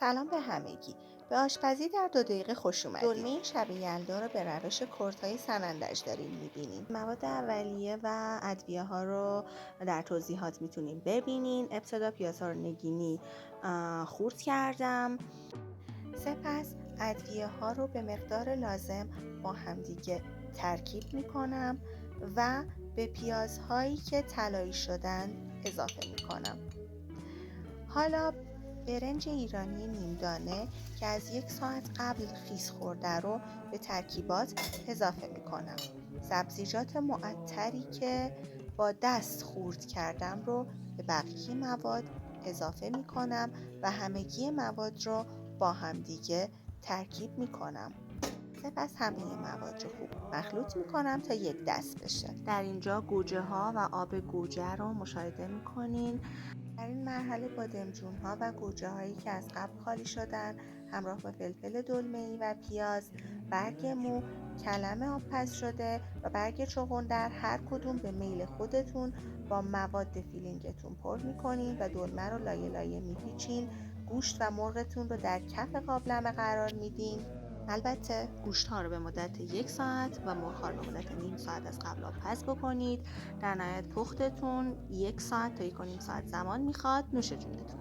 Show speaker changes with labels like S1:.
S1: سلام به همگی. به آشپزی در 2 دقیقه خوش اومدید. دلمه شب یلدا رو به روش کردهای سنندج داریم میبینیم. مواد اولیه و ادویه ها رو در توضیحات میتونیم ببینین. ابتدا پیازها رو نگینی خورد کردم. سپس ادویه ها رو به مقدار لازم با همدیگه ترکیب میکنم و به پیازهایی که طلایی شدن اضافه میکنم. حالا برنج ایرانی نیمدانه که از 1 ساعت قبل خیس خورده رو به ترکیبات اضافه می کنم. سبزیجات معطری که با دست خورد کردم رو به بقیه مواد اضافه می کنم و همگی مواد رو با همدیگه ترکیب می کنم. سپس همه مواد رو خوب مخلوط می کنم تا یک دست بشه. در اینجا گوجه ها و آب گوجه رو مشاهده می کنین. در این مرحله بادمجون ها و گوجه هایی که از قبل خالی شدن همراه با فلفل دلمه‌ای و پیاز، برگ مو، کلم آبپز شده و برگ چغندر هر کدوم به میل خودتون با مواد فیلینگتون پر میکنین و دلمه رو لایه لایه میپیچین. گوشت و مرغتون رو در کف قابلمه قرار میدین. البته گوشت ها رو به مدت 1 ساعت و مرغ ها رو به مدت نیم ساعت از قبل آبپز بکنید. در نهایت پختتون 1 ساعت تا 1 و نیم ساعت زمان میخواد. نوش جونتون.